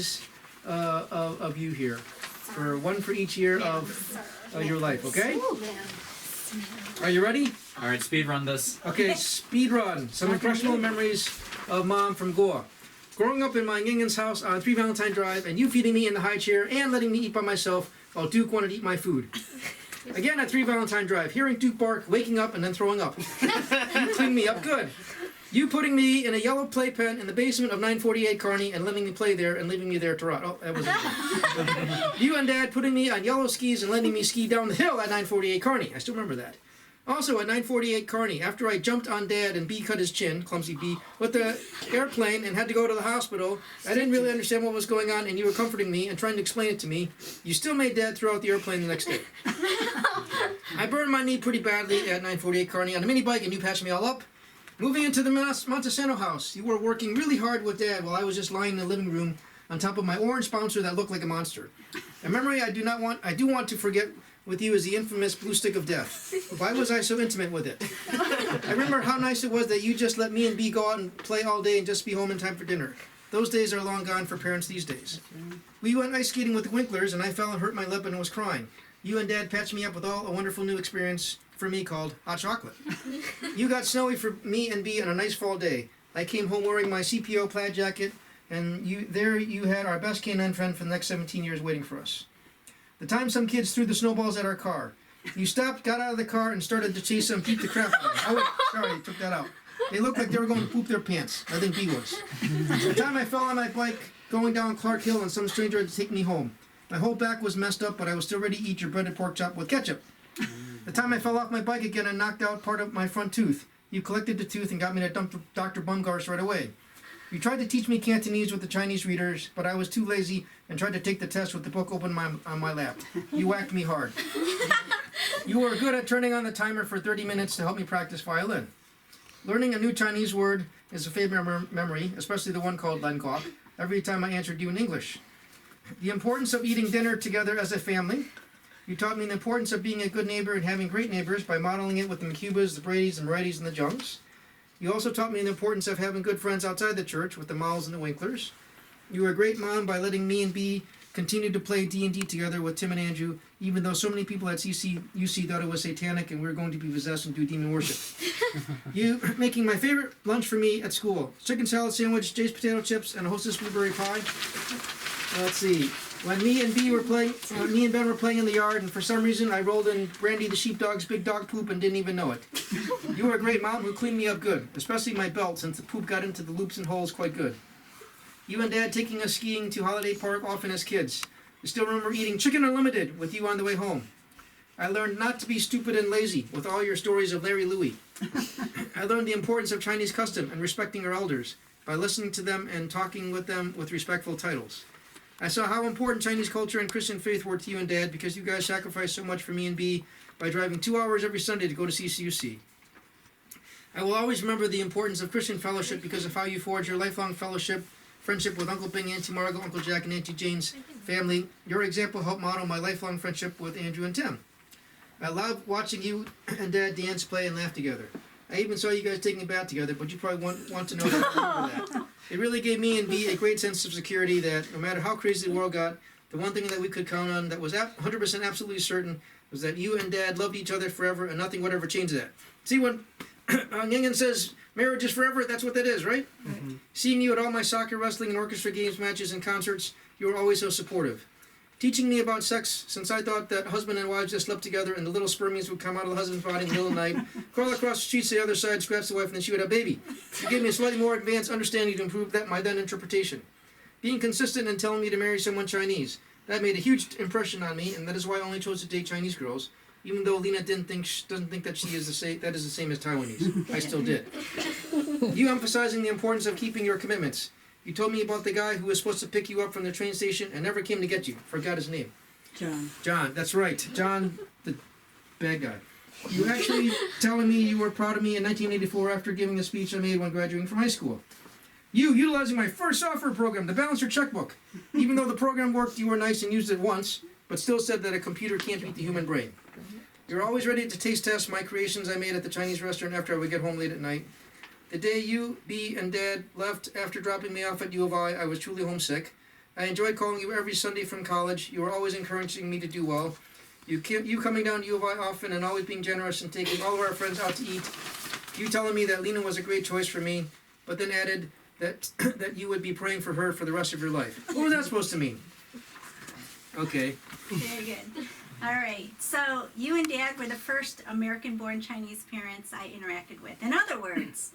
memories of you here. One for each year of your life, okay? Are you ready? All right, speed run this. Okay, speed run. Some impressionable memories of Mom from Goa. Growing up in my Ngingen's house on 3 Valentine Drive, and you feeding me in the high chair and letting me eat by myself while Duke wanted to eat my food. Again at 3 Valentine Drive, hearing Duke bark, waking up, and then throwing up. You cleaned me up good. You putting me in a yellow playpen in the basement of 948 Kearney and letting me play there and leaving me there to rot. Oh, that was it. You and Dad putting me on yellow skis and letting me ski down the hill at 948 Kearney. I still remember that. Also at 948 Kearney, after I jumped on Dad and B cut his chin, clumsy B, with the airplane and had to go to the hospital, I didn't really understand what was going on, and you were comforting me and trying to explain it to me. You still made Dad throw out the airplane the next day. I burned my knee pretty badly at 948 Kearney on a mini bike, and you patched me all up. Moving into the Montesano house, you were working really hard with Dad while I was just lying in the living room on top of my orange bouncer that looked like a monster. A memory I do want to forget with you is the infamous blue stick of death. Why was I so intimate with it? I remember how nice it was that you just let me and B go out and play all day and just be home in time for dinner. Those days are long gone for parents these days. We went ice skating with the Winklers, and I fell and hurt my lip and was crying. You and Dad patched me up with a wonderful new experience for me called hot chocolate. You got snowy for me and B on a nice fall day. I came home wearing my CPO plaid jacket, and you had our best canine friend for the next 17 years waiting for us. The time some kids threw the snowballs at our car. You stopped, got out of the car, and started to chase them, beat the crap out of them. Oh wait, sorry, I took that out. They looked like they were going to poop their pants. I think B was. The time I fell on my bike going down Clark Hill and some stranger had to take me home. My whole back was messed up, but I was still ready to eat your breaded pork chop with ketchup. The time I fell off my bike again and knocked out part of my front tooth. You collected the tooth and got me to Dr. Bumgarst right away. You tried to teach me Cantonese with the Chinese readers, but I was too lazy and tried to take the test with the book open on my lap. You whacked me hard. You were good at turning on the timer for 30 minutes to help me practice violin. Learning a new Chinese word is a favorite memory, especially the one called Len Kok, every time I answered you in English. The importance of eating dinner together as a family. You taught me the importance of being a good neighbor and having great neighbors by modeling it with the McCubas, the Bradys, the Morettis, and the Jungs. You also taught me the importance of having good friends outside the church with the Malls and the Winklers. You were a great mom by letting me and B continue to play D&D together with Tim and Andrew, even though so many people at UC thought it was satanic and we were going to be possessed and do demon worship. You making my favorite lunch for me at school. Chicken salad sandwich, Jay's potato chips, and a Hostess blueberry pie. Let's see. When me and Ben were playing in the yard, and for some reason I rolled in Brandy the sheepdog's big dog poop and didn't even know it. You were a great mom who cleaned me up good, especially my belt since the poop got into the loops and holes quite good. You and Dad taking us skiing to Holiday Park often as kids. I still remember eating Chicken Unlimited with you on the way home. I learned not to be stupid and lazy with all your stories of Larry Louie. I learned the importance of Chinese custom and respecting our elders by listening to them and talking with them with respectful titles. I saw how important Chinese culture and Christian faith were to you and Dad because you guys sacrificed so much for me and B by driving 2 hours every Sunday to go to CCUC. I will always remember the importance of Christian fellowship because of how you forged your lifelong friendship with Uncle Bing, Auntie Margot, Uncle Jack, and Auntie Jane's family. Your example helped model my lifelong friendship with Andrew and Tim. I love watching you and Dad dance, play, and laugh together. I even saw you guys taking a bath together, but you probably want to know that I remember that. It really gave me and B a great sense of security that no matter how crazy the world got, the one thing that we could count on that was 100% absolutely certain was that you and Dad loved each other forever and nothing would ever change that. See, when Ngingan says marriage is forever, that's what that is, right? Mm-hmm. Seeing you at all my soccer, wrestling, and orchestra games, matches, and concerts, you were always so supportive. Teaching me about sex, since I thought that husband and wives just slept together and the little spermies would come out of the husband's body in the middle of the night, crawl across the street to the other side, scratch the wife, and then she would have a baby. You gave me a slightly more advanced understanding to improve my then interpretation. Being consistent and telling me to marry someone Chinese, that made a huge impression on me, and that is why I only chose to date Chinese girls, even though Lena doesn't think that she is that is the same as Taiwanese. I still did. You emphasizing the importance of keeping your commitments. You told me about the guy who was supposed to pick you up from the train station and never came to get you. Forgot his name. John, that's right. John, the bad guy. You actually telling me you were proud of me in 1984 after giving a speech I made when graduating from high school. You utilizing my first software program, the Balancer Checkbook. Even though the program worked, you were nice and used it once, but still said that a computer can't beat the human brain. You're always ready to taste test my creations I made at the Chinese restaurant after I would get home late at night. The day you, B, and Dad left after dropping me off at U of I was truly homesick. I enjoyed calling you every Sunday from college. You were always encouraging me to do well. You coming down to U of I often and always being generous and taking all of our friends out to eat. You telling me that Lena was a great choice for me, but then added that that you would be praying for her for the rest of your life. What was that supposed to mean? Okay. Very good. All right. So you and Dad were the first American-born Chinese parents I interacted with. In other words,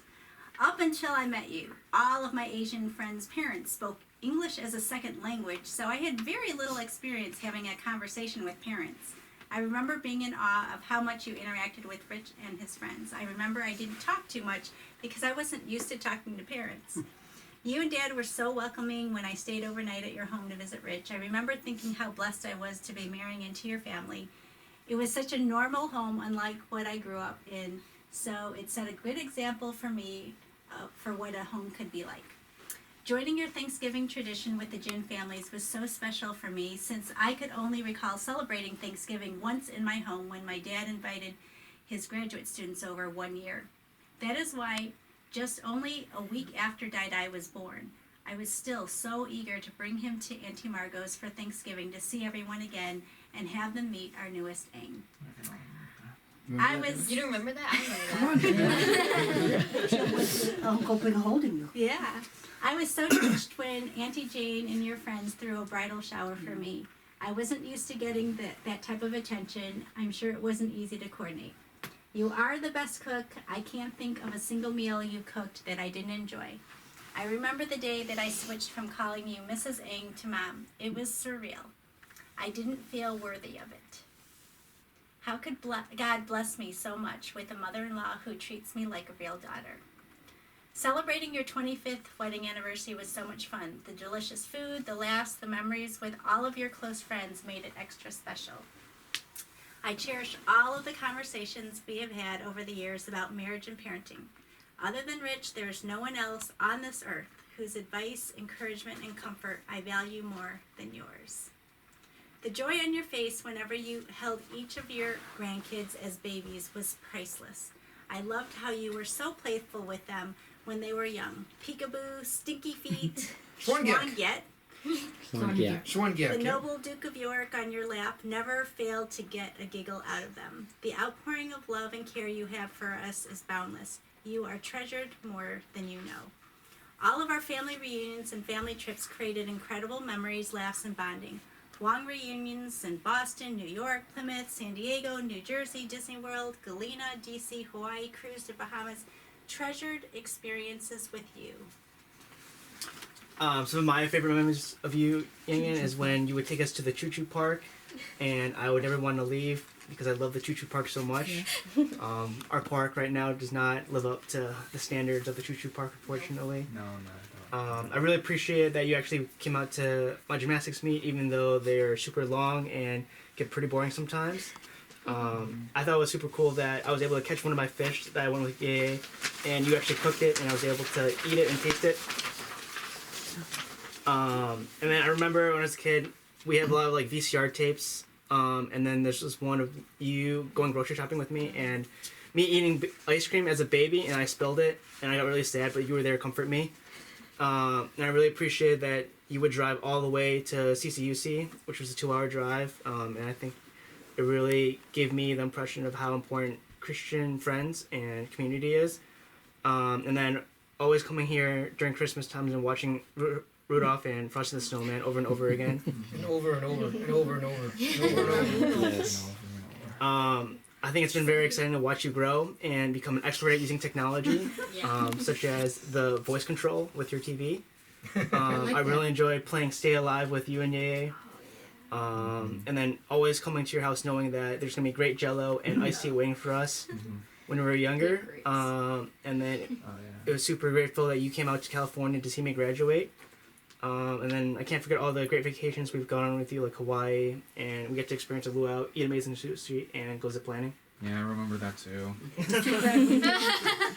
up until I met you, all of my Asian friends' parents spoke English as a second language, so I had very little experience having a conversation with parents. I remember being in awe of how much you interacted with Rich and his friends. I remember I didn't talk too much because I wasn't used to talking to parents. You and Dad were so welcoming when I stayed overnight at your home to visit Rich. I remember thinking how blessed I was to be marrying into your family. It was such a normal home, unlike what I grew up in, so it set a good example for me for what a home could be like. Joining your Thanksgiving tradition with the Jin families was so special for me since I could only recall celebrating Thanksgiving once in my home when my dad invited his graduate students over one year. That is why just only a week after Dai was born, I was still so eager to bring him to Auntie Margot's for Thanksgiving to see everyone again and have them meet our newest Aang. You don't remember that? I remember that. Uncle been holding you. Yeah. I was so touched when Auntie Jane and your friends threw a bridal shower for me. I wasn't used to getting that type of attention. I'm sure it wasn't easy to coordinate. You are the best cook. I can't think of a single meal you cooked that I didn't enjoy. I remember the day that I switched from calling you Mrs. Aang to Mom. It was surreal. I didn't feel worthy of it. How could God bless me so much with a mother-in-law who treats me like a real daughter? Celebrating your 25th wedding anniversary was so much fun. The delicious food, the laughs, the memories with all of your close friends made it extra special. I cherish all of the conversations we have had over the years about marriage and parenting. Other than Rich, there is no one else on this earth whose advice, encouragement, and comfort I value more than yours. The joy on your face whenever you held each of your grandkids as babies was priceless. I loved how you were so playful with them when they were young. Peekaboo, Stinky Feet, Schwangett, Schwangett. the noble Duke of York on your lap never failed to get a giggle out of them. The outpouring of love and care you have for us is boundless. You are treasured more than you know. All of our family reunions and family trips created incredible memories, laughs, and bonding. Long reunions in Boston, New York, Plymouth, San Diego, New Jersey, Disney World, Galena, DC, Hawaii, cruise to Bahamas. Treasured experiences with you. Some of my favorite memories of you, Yang Yan, is when you would take us to the Choo Choo Park, and I would never want to leave because I love the Choo Choo Park so much. Yeah. Our park right now does not live up to the standards of the Choo Choo Park, unfortunately. No. I really appreciate that you actually came out to my gymnastics meet, even though they're super long and get pretty boring sometimes. I thought it was super cool that I was able to catch one of my fish that I went with Yay, and you actually cooked it, and I was able to eat it and taste it. And then I remember when I was a kid, we had a lot of like VCR tapes, and then there's this one of you going grocery shopping with me, and me eating ice cream as a baby, and I spilled it, and I got really sad, but you were there to comfort me. And I really appreciated that you would drive all the way to CCUC, which was a 2-hour drive, and I think it really gave me the impression of how important Christian friends and community is. And then always coming here during Christmas times and watching Rudolph and Frosty the Snowman over and over again. And over and over and over and over and over and over. Yes. I think it's been very exciting to watch you grow and become an expert at using technology, such as the voice control with your TV. I really enjoy playing Stay Alive with you and Yeye. And then always coming to your house knowing that there's going to be great Jell-O and iced tea waiting for us when we were younger. And then it was super grateful that you came out to California to see me graduate. And then I can't forget all the great vacations we've gone on with you, like Hawaii, and we get to experience a luau, eat amazing sushi, and go zip lining. Yeah, I remember that too.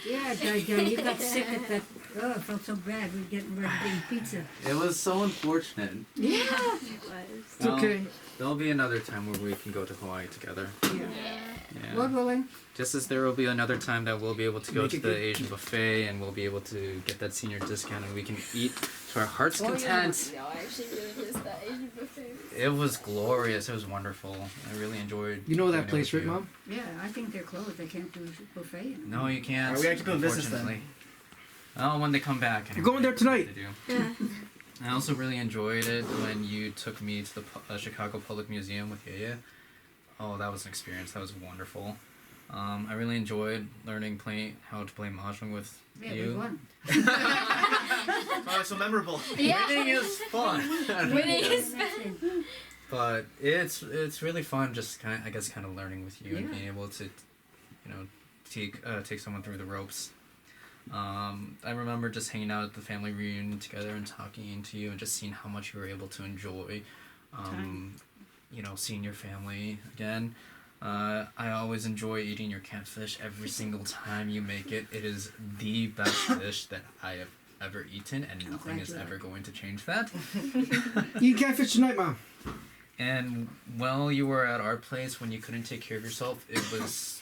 Yeah, you got sick at that. Oh, it felt so bad. We were getting ready to eat pizza. It was so unfortunate. Yeah. It was. It's okay. There'll be another time where we can go to Hawaii together. Yeah. Yeah. Lord willing. Just as there will be another time that we'll be able to go Make to it the good. Asian buffet and we'll be able to get that senior discount and we can eat to our heart's Oh, yeah. content. No, I actually really miss that Asian buffet. It was glorious. It was wonderful. I really enjoyed. You know that doing it place, with right, you. Mom? Yeah, I think they're closed. They can't do buffet anymore. No, you can't. Are we actually doing business then? unfortunately. Oh, when they come back. You're going there tonight. They do. I also really enjoyed it when you took me to the Chicago Public Museum with Yaya. Oh, that was an experience. That was wonderful. I really enjoyed learning how to play mahjong with Yeah, you. we won. Oh, it's so memorable. Yeah. Winning is fun. Winning is But it's really fun just kind of learning with you and Yeah. being able to, take someone through the ropes. I remember just hanging out at the family reunion together and talking to you and just seeing how much you were able to enjoy, Time. seeing your family again. I always enjoy eating your catfish every single time you make it. It is the best dish that I have ever eaten, and I'm nothing glad is you ever like it. going to change that. You catfish tonight, Mom. And while you were at our place, when you couldn't take care of yourself, it was.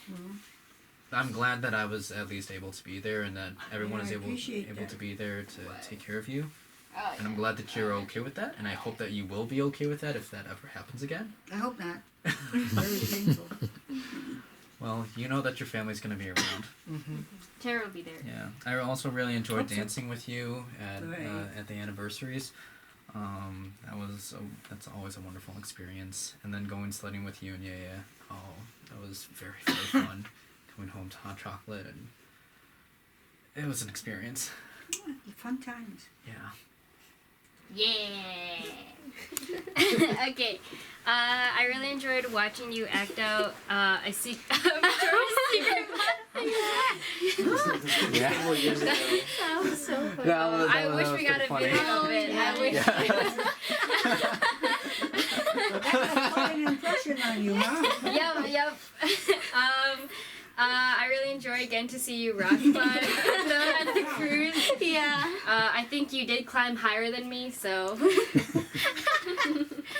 I'm glad that I was at least able to be there, and that everyone Yeah, is I able appreciate that. to be there to take care of you. Oh, And I'm glad that you're okay with that, and I hope that you will be okay with that if that ever happens again. I hope not. Very painful. Well, you know that your family's gonna be around. Tara will be there. Yeah, I also really enjoyed Hope so. dancing with you Right. at the anniversaries. That's always a wonderful experience. And then going sledding with you and Yaya. Oh, that was very very fun. Coming home to hot chocolate, and it was an experience. Fun times. Yeah. Yeah. Okay. I really enjoyed watching you act out a secret. Yeah. That was so funny. I that wish was we got a pretty video funny. of it. Yeah. I wish. That's quite an impression on you, huh? Yep. I really enjoyed getting to see you rock climb at the cruise. Yeah. I think you did climb higher than me, so.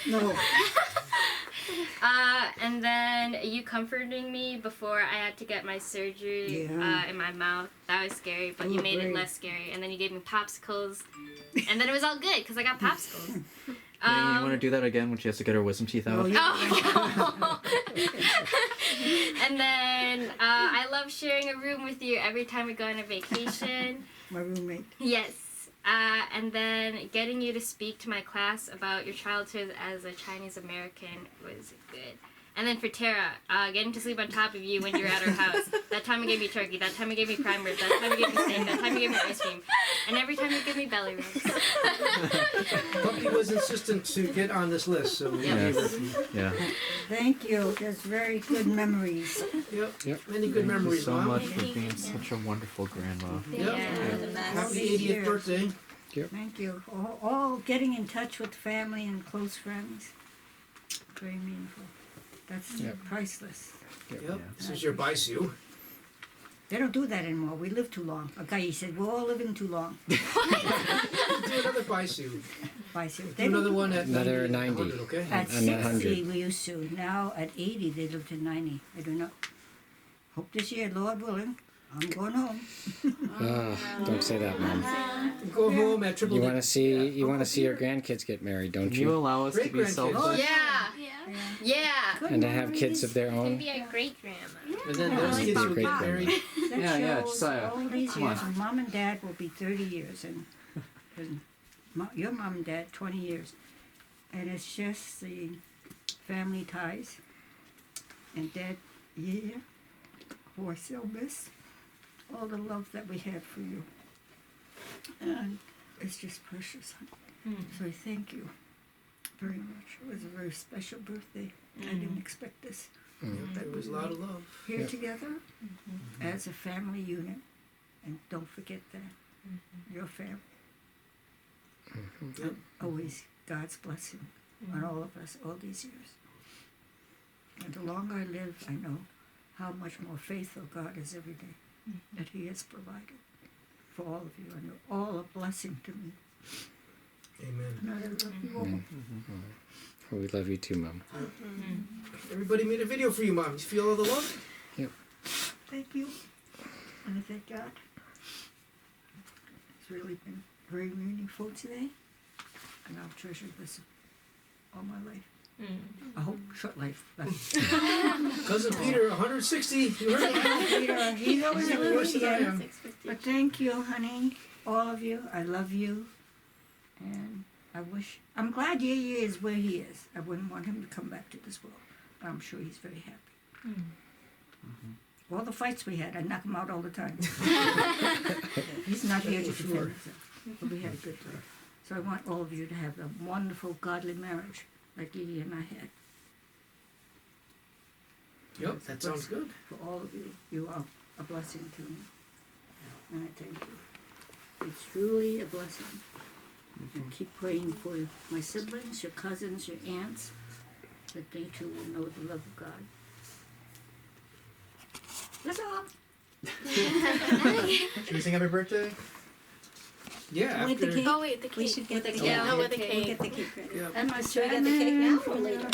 No. And then you comforting me before I had to get my surgery Yeah. in my mouth. That was scary, but Oh, you made it great. less scary. And then you gave me popsicles, and then it was all good because I got popsicles. you want to do that again when she has to get her wisdom teeth out? Oh, yeah. Oh. And then I love sharing a room with you every time we go on a vacation. My roommate. Yes. And then getting you to speak to my class about your childhood as a Chinese American was good. And then for Tara, getting to sleep on top of you when you're at her house. That time you gave me turkey. That time you gave me prime rib. That time you gave me steak. That time you gave me ice cream. And every time you give me belly rubs. Puppy was insistent to get on this list, so we gave her. Yeah. Thank you. That's very good memories. Yep. Many good memories, so Mom. much for being such a wonderful grandma. Yep. Happy 80th birthday. Thank you. All getting in touch with family and close friends. Very meaningful. That's priceless. Yep. This is your baisu. They don't do that anymore. We live too long. A guy said, we're all living too long. Do another baisu. Bicycle. Do another one at Another 90. 100, okay? At And 60 100. we used to. Now at 80 they live to 90. I don't know. Hope this year, Lord willing, I'm going home. Don't say that, Mom. Go home at triple You D. want to see your grandkids get married, don't Can you you? allow us to be Great-grandkids. selfish? Yeah. Good And to have kids of their Can own. be a great grandma. And then those kids will Great get grandma. married. That Yeah, shows Josiah, all these come years. on. Mom and Dad will be 30 years, and your mom and dad 20 years, and it's just the family ties. And Dad, who I still miss, all the love that we had for you, and it's just precious. So I thank you very much. It was a very special birthday. I didn't expect this. Yep, it was a lot of love. Here together as a family unit, and don't forget that your family. Yep. Always God's blessing on all of us all these years. And the longer I live, I know how much more faithful God is every day, that He has provided for all of you, and you're all a blessing to me. Amen. And I love you all. We love you too, Mom. Every Everybody made a video for you, Mom. You feel all the love? Thank you. And I thank God. It's really been very meaningful today. And I'll treasure this all my life. I hope short life. But Cousin Peter, 160. You heard it? Peter, he's always He's even worse than I am. 650. But thank you, honey. All of you. I love you. And I'm glad Yeye is where he is. I wouldn't want him to come back to this world. But I'm sure he's very happy. All the fights we had, I knock him out all the time. He's not here to defend himself. But we had a good time. So I want all of you to have a wonderful, godly marriage like Yeye and I had. Yep, that sounds good. For all of you, you are a blessing to me. And I thank you. It's truly a blessing. And keep praying for my siblings, your cousins, your aunts, that they too will know the love of God. That's all. Should we sing happy birthday? Yeah, With the after. cake? Oh wait, the cake. We should get the cake. Yeah, with the We'll cake. get the cake ready. Yeah. And my Should we get the cake now or later?